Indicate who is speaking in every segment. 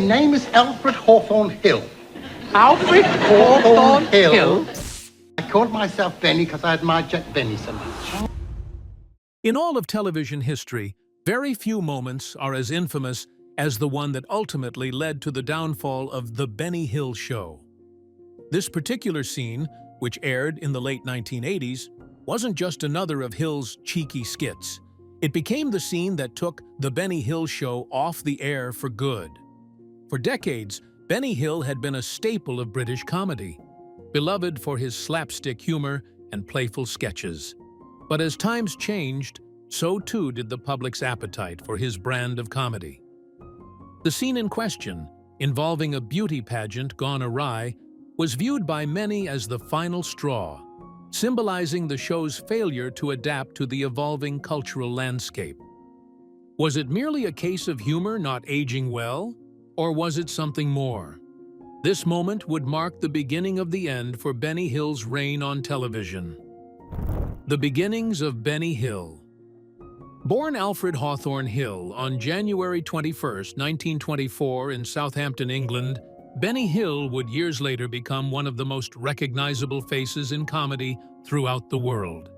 Speaker 1: name is Alfred Hawthorne Hill.
Speaker 2: Alfred Hawthorne Hill?
Speaker 1: I called myself Benny because I admired Jack Benny so much.
Speaker 3: In all of television history, very few moments are as infamous as the one that ultimately led to the downfall of The Benny Hill Show. This particular scene, which aired in the late 1980s, wasn't just another of Hill's cheeky skits. It became the scene that took The Benny Hill Show off the air for good. For decades, Benny Hill had been a staple of British comedy, beloved for his slapstick humor and playful sketches. But as times changed, so too did the public's appetite for his brand of comedy. The scene in question, involving a beauty pageant gone awry, was viewed by many as the final straw, symbolizing the show's failure to adapt to the evolving cultural landscape. Was it merely a case of humor not aging well, or was it something more? This moment would mark the beginning of the end for Benny Hill's reign on television. The beginnings of Benny Hill. Born Alfred Hawthorne Hill on January 21, 1924 in Southampton, England, Benny Hill would years later become one of the most recognizable faces in comedy throughout the world.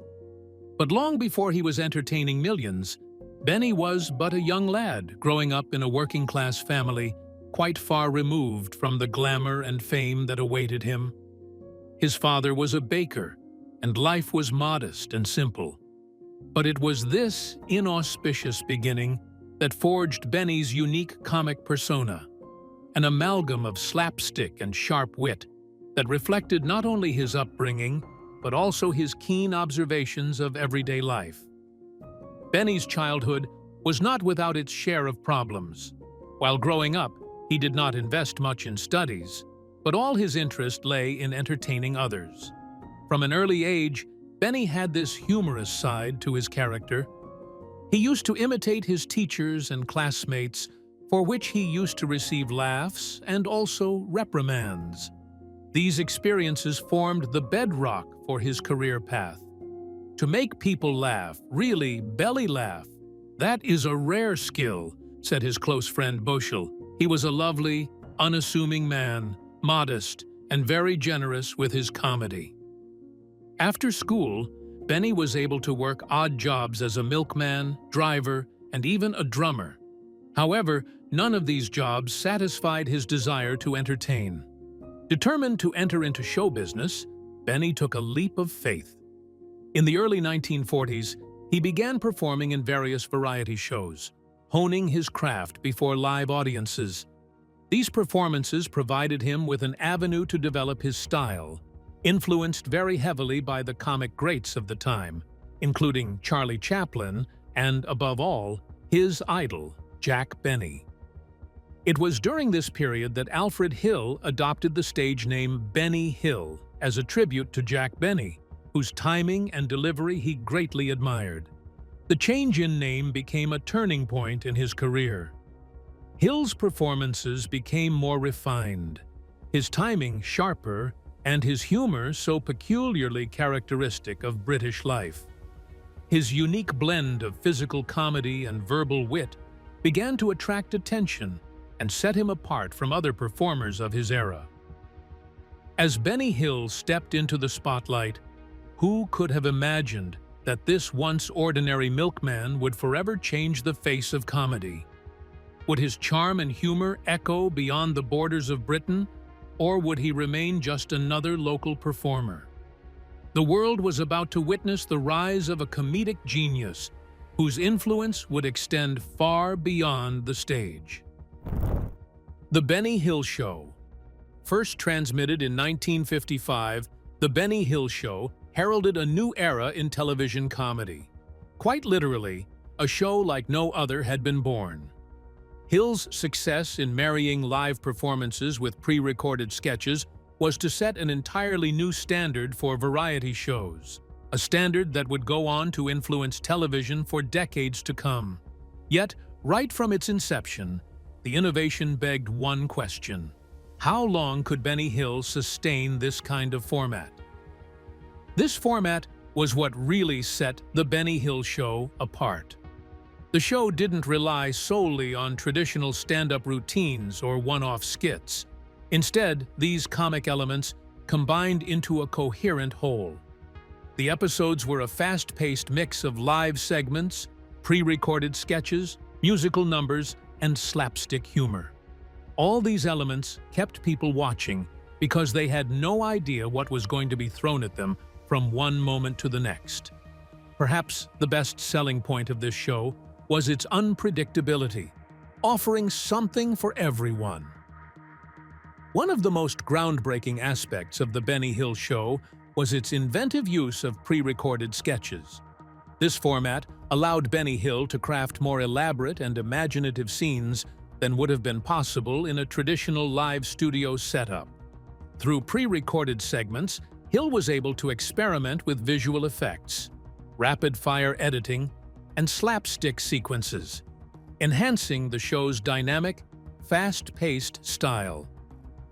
Speaker 3: But long before he was entertaining millions, Benny was but a young lad growing up in a working-class family, quite far removed from the glamour and fame that awaited him. His father was a baker, and life was modest and simple. But it was this inauspicious beginning that forged Benny's unique comic persona, an amalgam of slapstick and sharp wit that reflected not only his upbringing, but also his keen observations of everyday life. Benny's childhood was not without its share of problems. While growing up, he did not invest much in studies, but all his interest lay in entertaining others. From an early age, Benny had this humorous side to his character. He used to imitate his teachers and classmates, for which he used to receive laughs and also reprimands. These experiences formed the bedrock for his career path. To make people laugh, really belly laugh, that is a rare skill, said his close friend Boschel. He was a lovely, unassuming man, modest, and very generous with his comedy. After school, Benny was able to work odd jobs as a milkman, driver, and even a drummer. However, none of these jobs satisfied his desire to entertain. Determined to enter into show business, Benny took a leap of faith. In the early 1940s, he began performing in various variety shows, honing his craft before live audiences. These performances provided him with an avenue to develop his style, influenced very heavily by the comic greats of the time, including Charlie Chaplin and, above all, his idol, Jack Benny. It was during this period that Alfred Hill adopted the stage name Benny Hill as a tribute to Jack Benny, whose timing and delivery he greatly admired. The change in name became a turning point in his career. Hill's performances became more refined, his timing sharper, and his humor so peculiarly characteristic of British life. His unique blend of physical comedy and verbal wit began to attract attention and set him apart from other performers of his era. As Benny Hill stepped into the spotlight, who could have imagined that this once ordinary milkman would forever change the face of comedy? Would his charm and humor echo beyond the borders of Britain, or would he remain just another local performer? The world was about to witness the rise of a comedic genius whose influence would extend far beyond the stage. The Benny Hill Show. First transmitted in 1955, The Benny Hill Show heralded a new era in television comedy. Quite literally, a show like no other had been born. Hill's success in marrying live performances with pre-recorded sketches was to set an entirely new standard for variety shows, a standard that would go on to influence television for decades to come. Yet, right from its inception, the innovation begged one question: how long could Benny Hill sustain this kind of format? This format was what really set The Benny Hill Show apart. The show didn't rely solely on traditional stand-up routines or one-off skits. Instead, these comic elements combined into a coherent whole. The episodes were a fast-paced mix of live segments, pre-recorded sketches, musical numbers, and slapstick humor. All these elements kept people watching because they had no idea what was going to be thrown at them from one moment to the next. Perhaps the best selling point of this show was its unpredictability, offering something for everyone. One of the most groundbreaking aspects of the Benny Hill Show was its inventive use of pre-recorded sketches. This format allowed Benny Hill to craft more elaborate and imaginative scenes than would have been possible in a traditional live studio setup. Through pre-recorded segments, Hill was able to experiment with visual effects, rapid-fire editing, and slapstick sequences, enhancing the show's dynamic, fast-paced style.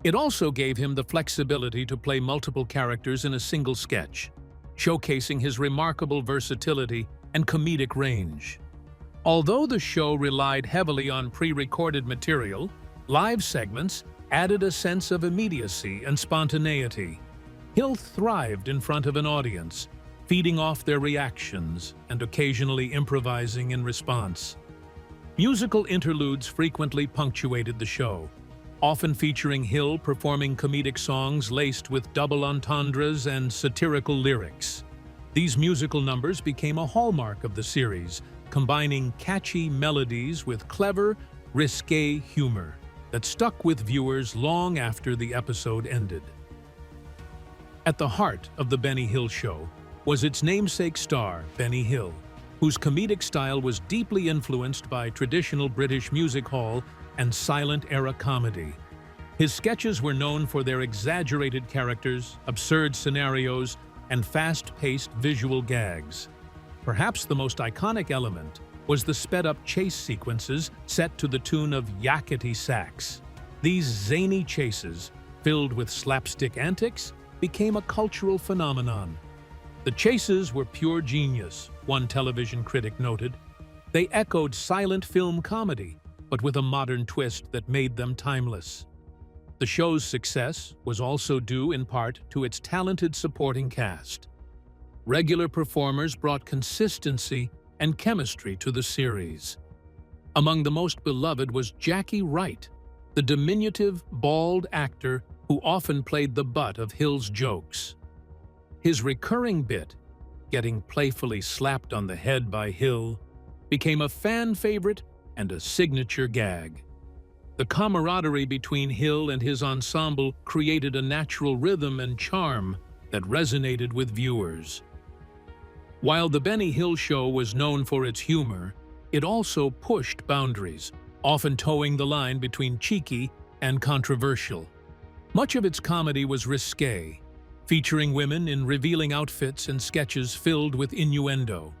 Speaker 3: It also gave him the flexibility to play multiple characters in a single sketch, showcasing his remarkable versatility and comedic range. Although the show relied heavily on pre-recorded material, live segments added a sense of immediacy and spontaneity. Hill thrived in front of an audience, feeding off their reactions and occasionally improvising in response. Musical interludes frequently punctuated the show, often featuring Hill performing comedic songs laced with double entendres and satirical lyrics. These musical numbers became a hallmark of the series, combining catchy melodies with clever, risque humor that stuck with viewers long after the episode ended. At the heart of the Benny Hill Show was its namesake star, Benny Hill, whose comedic style was deeply influenced by traditional British music hall and silent-era comedy. His sketches were known for their exaggerated characters, absurd scenarios, and fast-paced visual gags. Perhaps the most iconic element was the sped-up chase sequences set to the tune of yakety sax. These zany chases, filled with slapstick antics, became a cultural phenomenon. The chases were pure genius, one television critic noted. They echoed silent film comedy, but with a modern twist that made them timeless. The show's success was also due in part to its talented supporting cast. Regular performers brought consistency and chemistry to the series. Among the most beloved was Jackie Wright, the diminutive, bald actor who often played the butt of Hill's jokes. His recurring bit, getting playfully slapped on the head by Hill, became a fan favorite and a signature gag. The camaraderie between Hill and his ensemble created a natural rhythm and charm that resonated with viewers. While the Benny Hill Show was known for its humor, it also pushed boundaries, often towing the line between cheeky and controversial. Much of its comedy was risque, featuring women in revealing outfits and sketches filled with innuendo.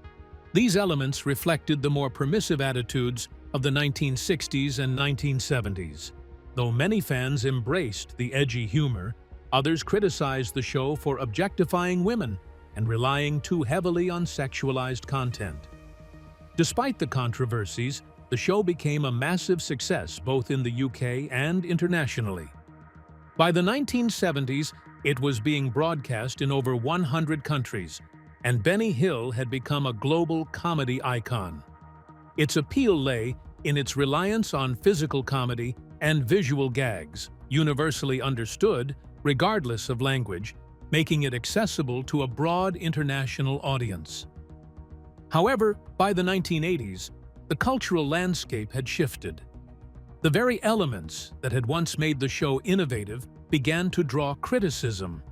Speaker 3: These elements reflected the more permissive attitudes of the 1960s and 1970s. Though many fans embraced the edgy humor, others criticized the show for objectifying women and relying too heavily on sexualized content. Despite the controversies, the show became a massive success both in the UK and internationally. By the 1970s, it was being broadcast in over 100 countries, and Benny Hill had become a global comedy icon. Its appeal lay in its reliance on physical comedy and visual gags, universally understood regardless of language, making it accessible to a broad international audience. However, by the 1980s, the cultural landscape had shifted. The very elements that had once made the show innovative began to draw criticism.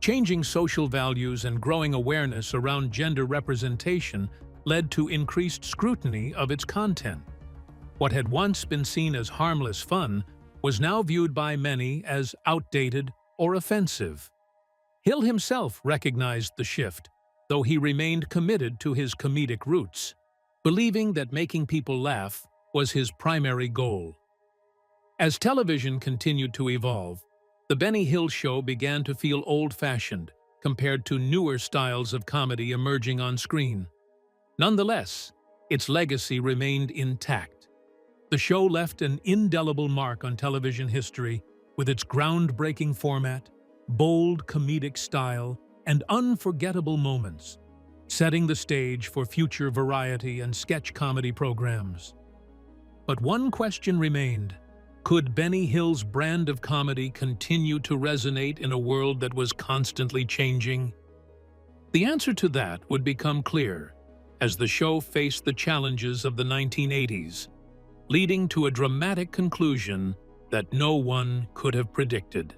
Speaker 3: Changing social values and growing awareness around gender representation led to increased scrutiny of its content. What had once been seen as harmless fun was now viewed by many as outdated or offensive. Hill himself recognized the shift, though he remained committed to his comedic roots, believing that making people laugh was his primary goal. As television continued to evolve, the Benny Hill Show began to feel old-fashioned compared to newer styles of comedy emerging on screen. Nonetheless, its legacy remained intact. The show left an indelible mark on television history with its groundbreaking format, bold comedic style, and unforgettable moments, setting the stage for future variety and sketch comedy programs. But one question remained: could Benny Hill's brand of comedy continue to resonate in a world that was constantly changing? The answer to that would become clear as the show faced the challenges of the 1980s, leading to a dramatic conclusion that no one could have predicted.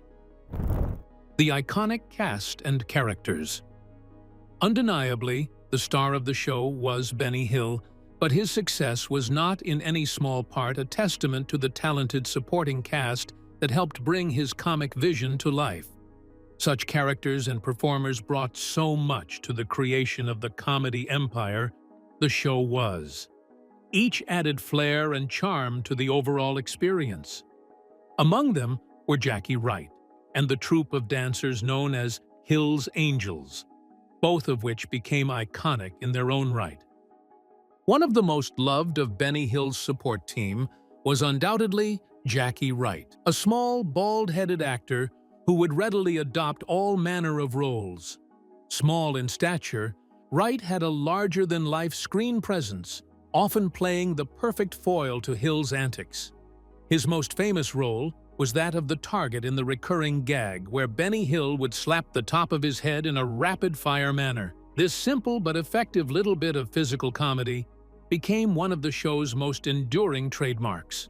Speaker 3: The iconic cast and characters. Undeniably, the star of the show was Benny Hill, but his success was not in any small part a testament to the talented supporting cast that helped bring his comic vision to life. Such characters and performers brought so much to the creation of the comedy empire the show was. Each added flair and charm to the overall experience. Among them were Jackie Wright and the troupe of dancers known as Hill's Angels, both of which became iconic in their own right. One of the most loved of Benny Hill's support team was undoubtedly Jackie Wright, a small, bald-headed actor who would readily adopt all manner of roles. Small in stature, Wright had a larger-than-life screen presence, often playing the perfect foil to Hill's antics. His most famous role was that of the target in the recurring gag, where Benny Hill would slap the top of his head in a rapid-fire manner. This simple but effective little bit of physical comedy became one of the show's most enduring trademarks.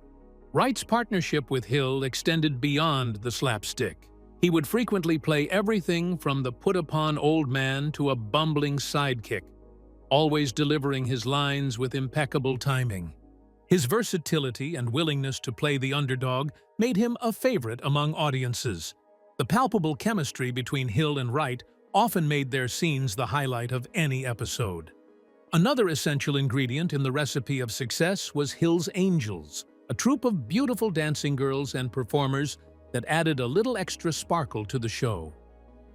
Speaker 3: Wright's partnership with Hill extended beyond the slapstick. He would frequently play everything from the put-upon old man to a bumbling sidekick, always delivering his lines with impeccable timing. His versatility and willingness to play the underdog made him a favorite among audiences. The palpable chemistry between Hill and Wright often made their scenes the highlight of any episode. Another essential ingredient in the recipe of success was Hill's Angels, a troupe of beautiful dancing girls and performers that added a little extra sparkle to the show.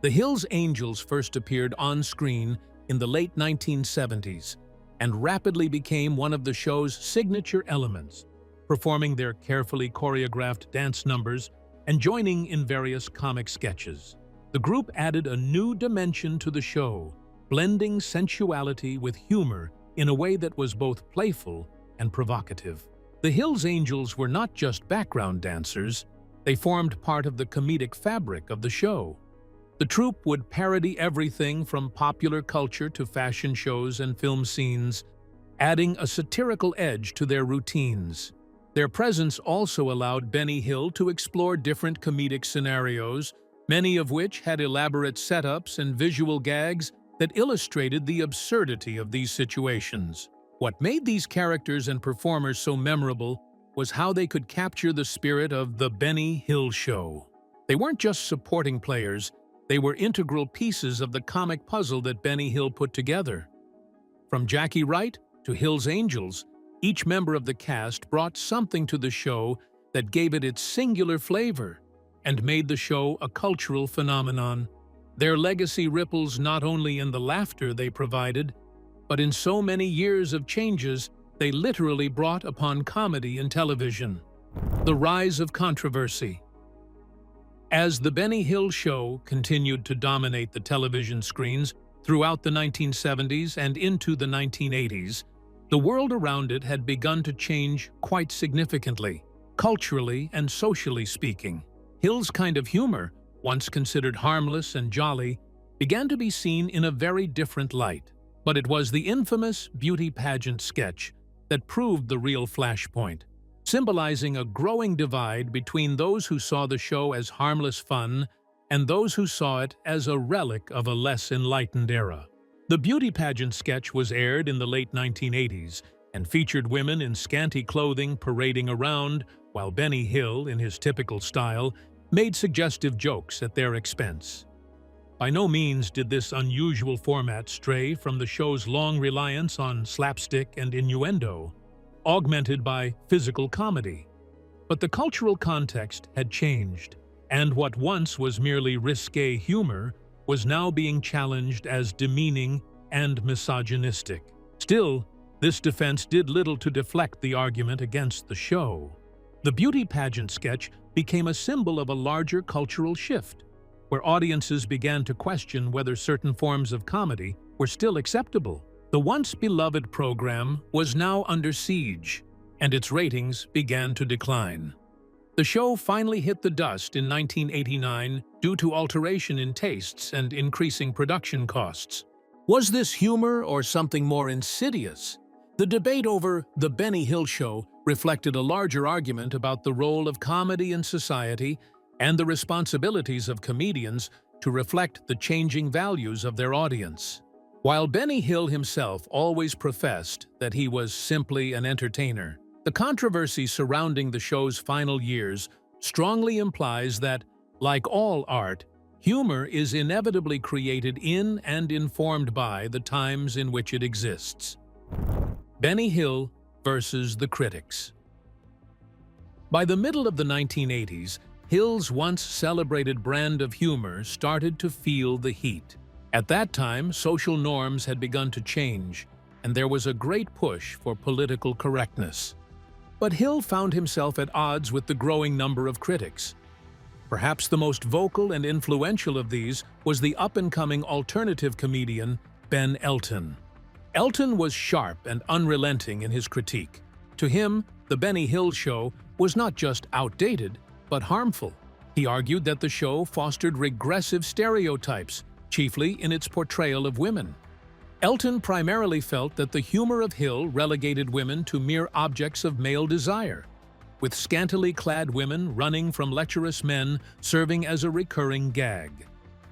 Speaker 3: The Hill's Angels first appeared on screen in the late 1970s and rapidly became one of the show's signature elements, performing their carefully choreographed dance numbers and joining in various comic sketches. The group added a new dimension to the show, blending sensuality with humor in a way that was both playful and provocative. The Hill's Angels were not just background dancers, they formed part of the comedic fabric of the show. The troupe would parody everything from popular culture to fashion shows and film scenes, adding a satirical edge to their routines. Their presence also allowed Benny Hill to explore different comedic scenarios, many of which had elaborate setups and visual gags that illustrated the absurdity of these situations. What made these characters and performers so memorable was how they could capture the spirit of the Benny Hill Show. They weren't just supporting players, they were integral pieces of the comic puzzle that Benny Hill put together. From Jackie Wright to Hill's Angels, each member of the cast brought something to the show that gave it its singular flavor and made the show a cultural phenomenon. Their legacy ripples not only in the laughter they provided, but in so many years of changes they literally brought upon comedy in television. The rise of controversy. As the Benny Hill Show continued to dominate the television screens throughout the 1970s and into the 1980s, the world around it had begun to change quite significantly, culturally and socially speaking. Hill's kind of humor, once considered harmless and jolly, began to be seen in a very different light. But it was the infamous beauty pageant sketch that proved the real flashpoint, symbolizing a growing divide between those who saw the show as harmless fun and those who saw it as a relic of a less enlightened era. The beauty pageant sketch was aired in the late 1980s and featured women in scanty clothing parading around, while Benny Hill, in his typical style, made suggestive jokes at their expense. By no means did this unusual format stray from the show's long reliance on slapstick and innuendo, augmented by physical comedy. But the cultural context had changed, and what once was merely risque humor was now being challenged as demeaning and misogynistic. Still, This defense did little to deflect the argument against the show. The beauty pageant sketch became a symbol of a larger cultural shift, where audiences began to question whether certain forms of comedy were still acceptable. The once beloved program was now under siege, and its ratings began to decline. The show finally hit the dust in 1989 due to alteration in tastes and increasing production costs. Was this humor or something more insidious? The debate over The Benny Hill Show reflected a larger argument about the role of comedy in society and the responsibilities of comedians to reflect the changing values of their audience. While Benny Hill himself always professed that he was simply an entertainer, the controversy surrounding the show's final years strongly implies that, like all art, humor is inevitably created in and informed by the times in which it exists. Benny Hill versus the critics. By the middle of the 1980s, Hill's once celebrated brand of humor started to feel the heat. At that time, social norms had begun to change, and there was a great push for political correctness. But Hill found himself at odds with the growing number of critics. Perhaps the most vocal and influential of these was the up-and-coming alternative comedian Ben Elton. Elton was sharp and unrelenting in his critique. To him, The Benny Hill Show was not just outdated, but harmful. He argued that the show fostered regressive stereotypes, chiefly in its portrayal of women. Elton primarily felt that the humor of Hill relegated women to mere objects of male desire, with scantily clad women running from lecherous men serving as a recurring gag.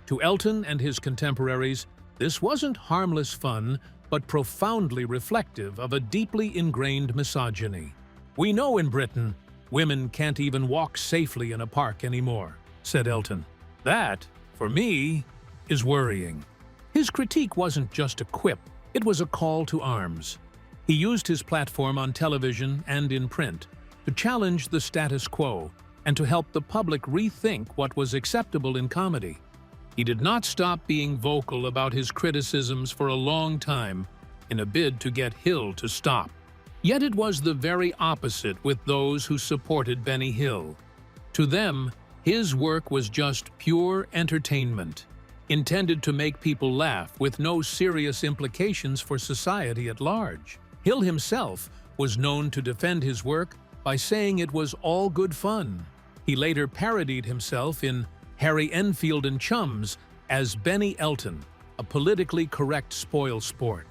Speaker 3: To Elton and his contemporaries, this wasn't harmless fun, but profoundly reflective of a deeply ingrained misogyny. "We know in Britain, women can't even walk safely in a park anymore," said Elton. "That, for me, is worrying." His critique wasn't just a quip, it was a call to arms. He used his platform on television and in print to challenge the status quo and to help the public rethink what was acceptable in comedy. He did not stop being vocal about his criticisms for a long time in a bid to get Hill to stop. Yet it was the very opposite with those who supported Benny Hill. To them, his work was just pure entertainment, intended to make people laugh with no serious implications for society at large. Hill himself was known to defend his work by saying it was all good fun. He later parodied himself in Harry Enfield and Chums as Benny Elton, a politically correct spoilsport.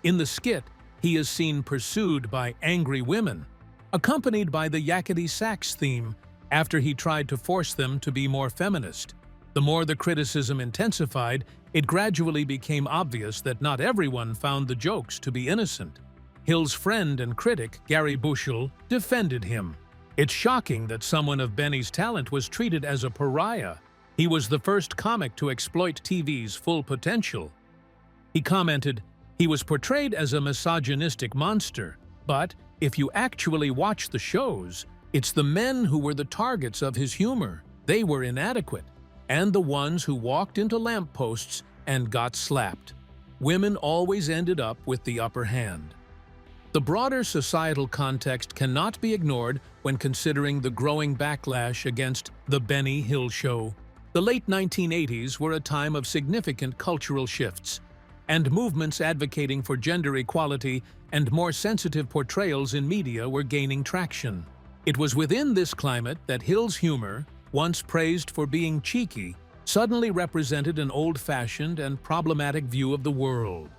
Speaker 3: In the skit, he is seen pursued by angry women, accompanied by the yakety sax theme after he tried to force them to be more feminist. The more the criticism intensified, it gradually became obvious that not everyone found the jokes to be innocent. Hill's friend and critic, Gary Bushell, defended him. "It's shocking that someone of Benny's talent was treated as a pariah. He was the first comic to exploit TV's full potential." He commented, "He was portrayed as a misogynistic monster, but if you actually watch the shows, it's the men who were the targets of his humor. They were inadequate, and the ones who walked into lampposts and got slapped. Women always ended up with the upper hand." The broader societal context cannot be ignored when considering the growing backlash against The Benny Hill Show. The late 1980s were a time of significant cultural shifts, and movements advocating for gender equality and more sensitive portrayals in media were gaining traction. It was within this climate that Hill's humor, once praised for being cheeky, suddenly represented an old-fashioned and problematic view of the world.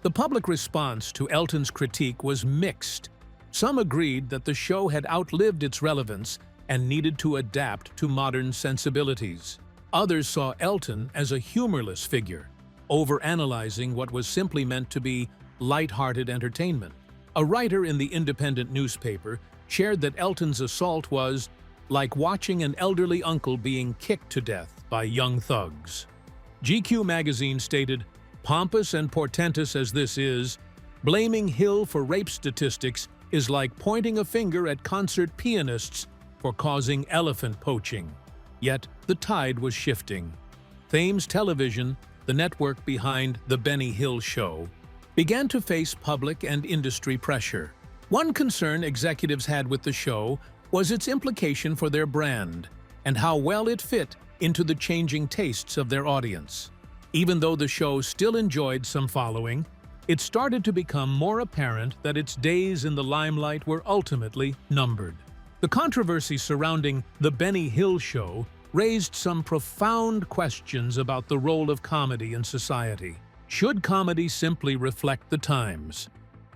Speaker 3: The public response to Elton's critique was mixed. Some agreed that the show had outlived its relevance and needed to adapt to modern sensibilities. Others saw Elton as a humorless figure, overanalyzing what was simply meant to be light-hearted entertainment. A writer in the Independent newspaper shared that Elton's assault was like watching an elderly uncle being kicked to death by young thugs. GQ magazine stated, "Pompous and portentous as this is, blaming Hill for rape statistics is like pointing a finger at concert pianists for causing elephant poaching." Yet the tide was shifting. Thames Television, the network behind The Benny Hill Show, began to face public and industry pressure. One concern executives had with the show was its implication for their brand and how well it fit into the changing tastes of their audience. Even though the show still enjoyed some following, it started to become more apparent that its days in the limelight were ultimately numbered. The controversy surrounding The Benny Hill Show raised some profound questions about the role of comedy in society. Should comedy simply reflect the times?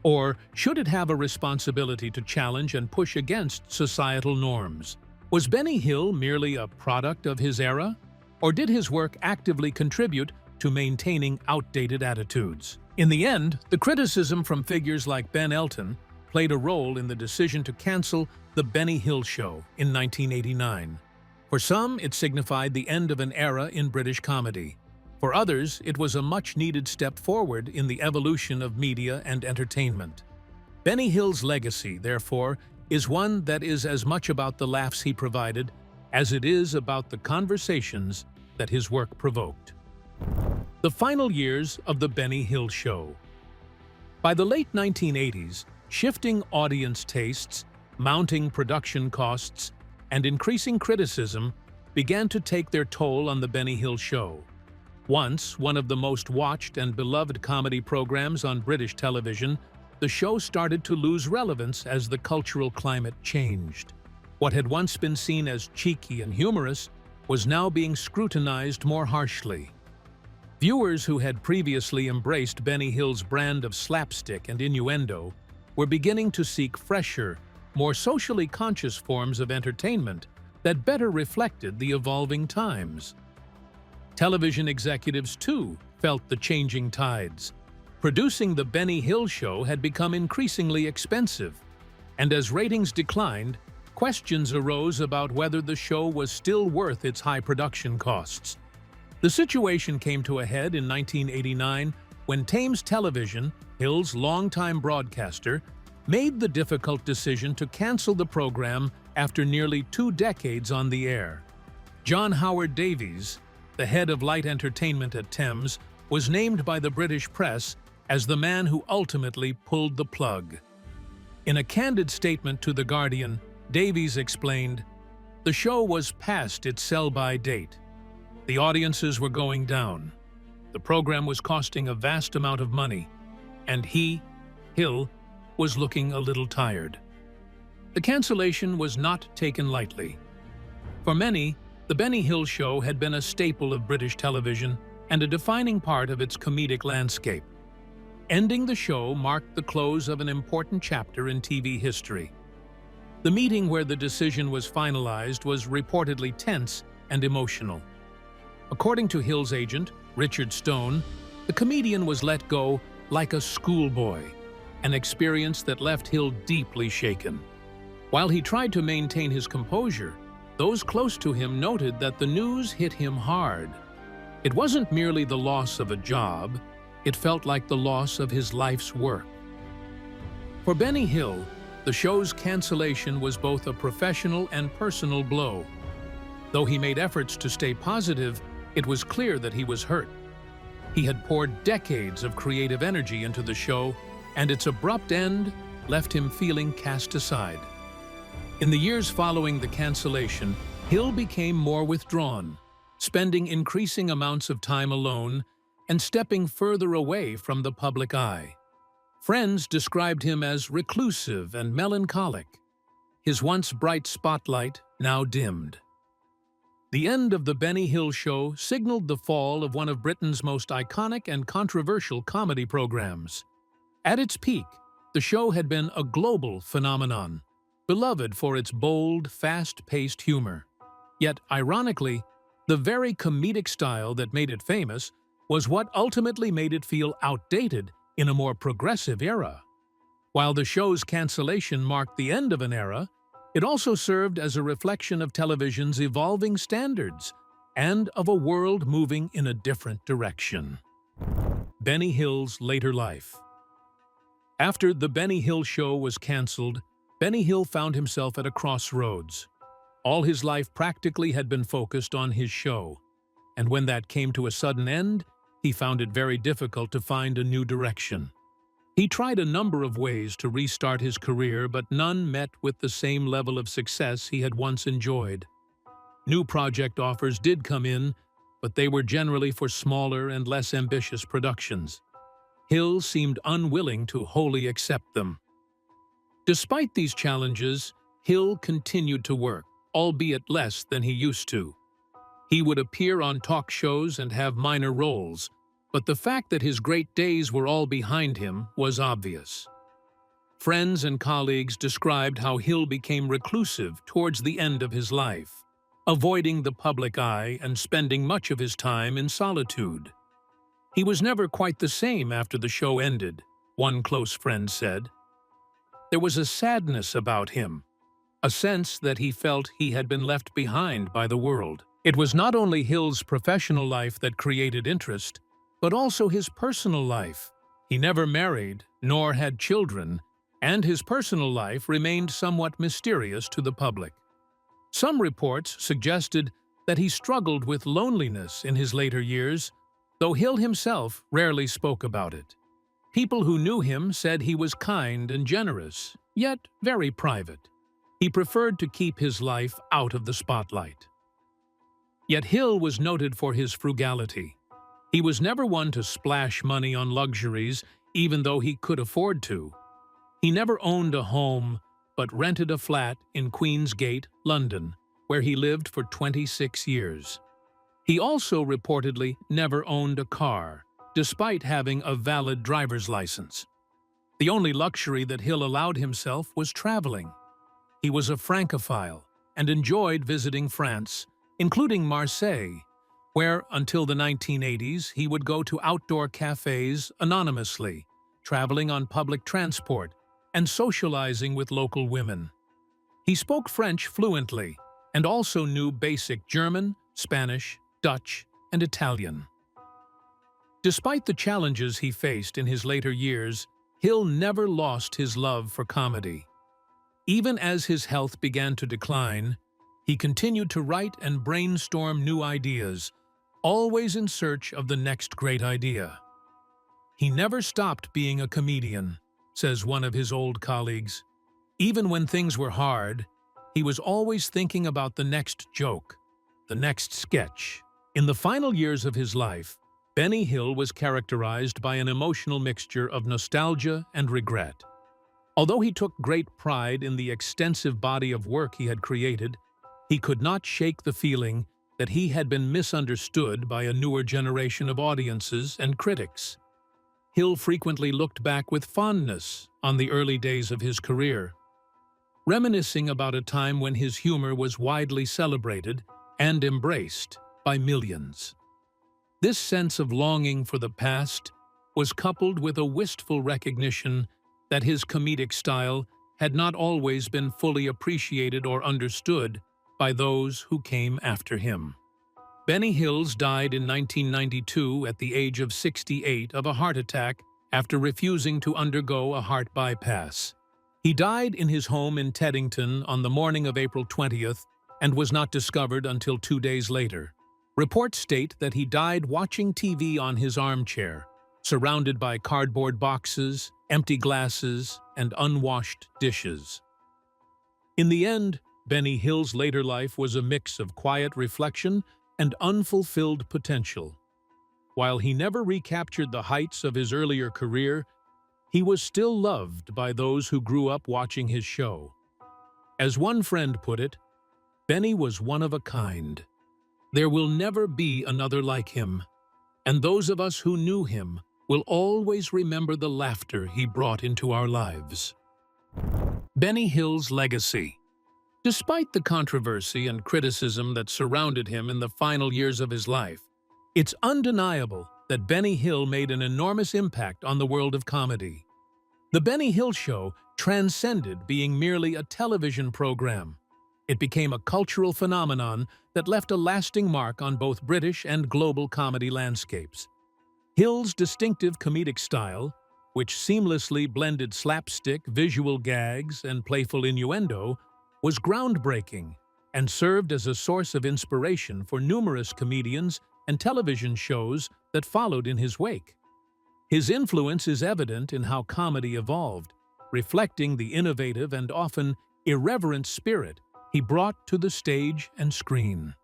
Speaker 3: Or should it have a responsibility to challenge and push against societal norms? Was Benny Hill merely a product of his era? Or did his work actively contribute to maintaining outdated attitudes? In the end, the criticism from figures like Ben Elton played a role in the decision to cancel The Benny Hill Show in 1989. For some, it signified the end of an era in British comedy. For others, it was a much-needed step forward in the evolution of media and entertainment. Benny Hill's legacy, therefore, is one that is as much about the laughs he provided as it is about the conversations that his work provoked. The final years of The Benny Hill Show. By the late 1980s, shifting audience tastes, mounting production costs, and increasing criticism began to take their toll on The Benny Hill Show. Once one of the most watched and beloved comedy programs on British television, the show started to lose relevance as the cultural climate changed. What had once been seen as cheeky and humorous was now being scrutinized more harshly. Viewers who had previously embraced Benny Hill's brand of slapstick and innuendo were beginning to seek fresher, more socially conscious forms of entertainment that better reflected the evolving times. Television executives, too, felt the changing tides. Producing The Benny Hill Show had become increasingly expensive, and as ratings declined, questions arose about whether the show was still worth its high production costs. The situation came to a head in 1989 when Thames Television, Hill's longtime broadcaster, made the difficult decision to cancel the program after nearly 2 decades on the air. John Howard Davies, the head of light entertainment at Thames, was named by the British press as the man who ultimately pulled the plug. In a candid statement to The Guardian, Davies explained, "The show was past its sell-by date. The audiences were going down. The program was costing a vast amount of money, and Hill, was looking a little tired." The cancellation was not taken lightly. For many, The Benny Hill Show had been a staple of British television and a defining part of its comedic landscape. Ending the show marked the close of an important chapter in TV history. The meeting where the decision was finalized was reportedly tense and emotional. According to Hill's agent, Richard Stone, the comedian was let go like a schoolboy, an experience that left Hill deeply shaken. While he tried to maintain his composure, those close to him noted that the news hit him hard. It wasn't merely the loss of a job, it felt like the loss of his life's work. For Benny Hill, the show's cancellation was both a professional and personal blow. Though he made efforts to stay positive, it was clear that he was hurt. He had poured decades of creative energy into the show, and its abrupt end left him feeling cast aside. In the years following the cancellation, Hill became more withdrawn, spending increasing amounts of time alone and stepping further away from the public eye. Friends described him as reclusive and melancholic, his once bright spotlight now dimmed. The end of The Benny Hill Show signaled the fall of one of Britain's most iconic and controversial comedy programs. At its peak, the show had been a global phenomenon, beloved for its bold, fast-paced humor. Yet, ironically, the very comedic style that made it famous was what ultimately made it feel outdated in a more progressive era. While the show's cancellation marked the end of an era, it also served as a reflection of television's evolving standards and of a world moving in a different direction. Benny Hill's later life. After The Benny Hill Show was canceled, Benny Hill found himself at a crossroads. All his life practically had been focused on his show, and when that came to a sudden end, he found it very difficult to find a new direction. He tried a number of ways to restart his career, but none met with the same level of success he had once enjoyed. New project offers did come in, but they were generally for smaller and less ambitious productions. Hill seemed unwilling to wholly accept them. Despite these challenges, Hill continued to work, albeit less than he used to. He would appear on talk shows and have minor roles, but the fact that his great days were all behind him was obvious. Friends and colleagues described how Hill became reclusive towards the end of his life, avoiding the public eye and spending much of his time in solitude. He was never quite the same after the show ended, one close friend said. There was a sadness about him, a sense that he felt he had been left behind by the world. It was not only Hill's professional life that created interest, but also his personal life. He never married, nor had children, and his personal life remained somewhat mysterious to the public. Some reports suggested that he struggled with loneliness in his later years, though Hill himself rarely spoke about it. People who knew him said he was kind and generous, yet very private. He preferred to keep his life out of the spotlight. Yet Hill was noted for his frugality. He was never one to splash money on luxuries, even though he could afford to. He never owned a home, but rented a flat in Queen's Gate, London, where he lived for 26 years. He also reportedly never owned a car, despite having a valid driver's license. The only luxury that Hill allowed himself was traveling. He was a Francophile and enjoyed visiting France, including Marseille, where, until the 1980s, he would go to outdoor cafes anonymously, traveling on public transport, and socializing with local women. He spoke French fluently and also knew basic German, Spanish, Dutch, and Italian. Despite the challenges he faced in his later years, Hill never lost his love for comedy. Even as his health began to decline, he continued to write and brainstorm new ideas, always in search of the next great idea. He never stopped being a comedian, says one of his old colleagues. Even when things were hard, he was always thinking about the next joke, the next sketch. In the final years of his life, Benny Hill was characterized by an emotional mixture of nostalgia and regret. Although he took great pride in the extensive body of work he had created, he could not shake the feeling that he had been misunderstood by a newer generation of audiences and critics. Hill frequently looked back with fondness on the early days of his career, reminiscing about a time when his humor was widely celebrated and embraced by millions. This sense of longing for the past was coupled with a wistful recognition that his comedic style had not always been fully appreciated or understood by those who came after him. Benny Hill died in 1992 at the age of 68 of a heart attack after refusing to undergo a heart bypass. He died in his home in Teddington on the morning of April 20th and was not discovered until 2 days later. Reports state that he died watching TV on his armchair, surrounded by cardboard boxes, empty glasses, and unwashed dishes. In the end, Benny Hill's later life was a mix of quiet reflection and unfulfilled potential. While he never recaptured the heights of his earlier career, he was still loved by those who grew up watching his show. As one friend put it, Benny was one of a kind. There will never be another like him, and those of us who knew him will always remember the laughter he brought into our lives. Benny Hill's legacy. Despite the controversy and criticism that surrounded him in the final years of his life, it's undeniable that Benny Hill made an enormous impact on the world of comedy. The Benny Hill Show transcended being merely a television program. It became a cultural phenomenon that left a lasting mark on both British and global comedy landscapes. Hill's distinctive comedic style, which seamlessly blended slapstick, visual gags, and playful innuendo, was groundbreaking and served as a source of inspiration for numerous comedians and television shows that followed in his wake. His influence is evident in how comedy evolved, reflecting the innovative and often irreverent spirit he brought to the stage and screen.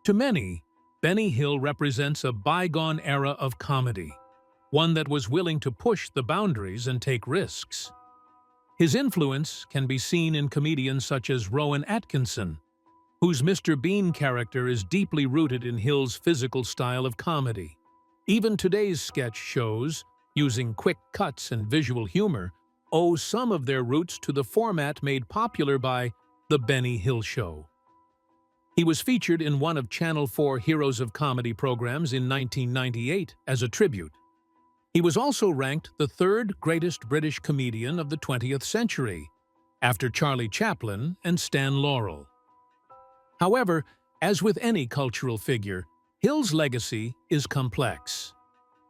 Speaker 3: To many, Benny Hill represents a bygone era of comedy, one that was willing to push the boundaries and take risks. His influence can be seen in comedians such as Rowan Atkinson, whose Mr. Bean character is deeply rooted in Hill's physical style of comedy. Even today's sketch shows, using quick cuts and visual humor, owe some of their roots to the format made popular by The Benny Hill Show. He was featured in one of Channel 4 Heroes of Comedy programs in 1998 as a tribute. He was also ranked the third greatest British comedian of the 20th century, after Charlie Chaplin and Stan Laurel. However, as with any cultural figure, Hill's legacy is complex.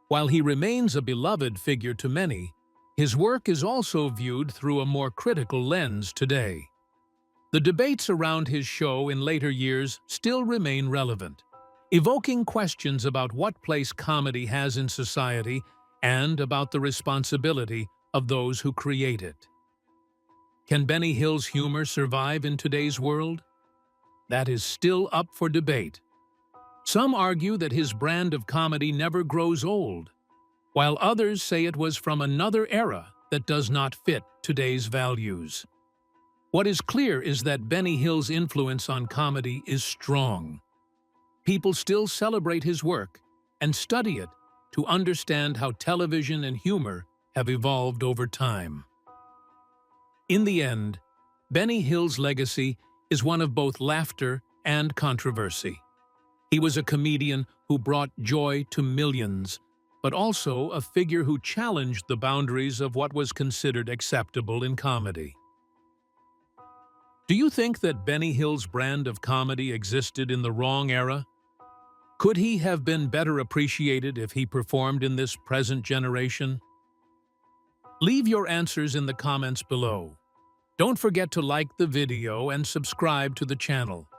Speaker 3: While he remains a beloved figure to many, his work is also viewed through a more critical lens today. The debates around his show in later years still remain relevant, evoking questions about what place comedy has in society and about the responsibility of those who create it. Can Benny Hill's humor survive in today's world? That is still up for debate. Some argue that his brand of comedy never grows old, while others say it was from another era that does not fit today's values. What is clear is that Benny Hill's influence on comedy is strong. People still celebrate his work and study it to understand how television and humor have evolved over time. In the end, Benny Hill's legacy is one of both laughter and controversy. He was a comedian who brought joy to millions, but also a figure who challenged the boundaries of what was considered acceptable in comedy. Do you think that Benny Hill's brand of comedy existed in the wrong era? Could he have been better appreciated if he performed in this present generation? Leave your answers in the comments below. Don't forget to like the video and subscribe to the channel.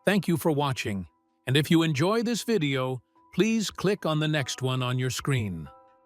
Speaker 3: Thank you for watching, and if you enjoy this video, please click on the next one on your screen.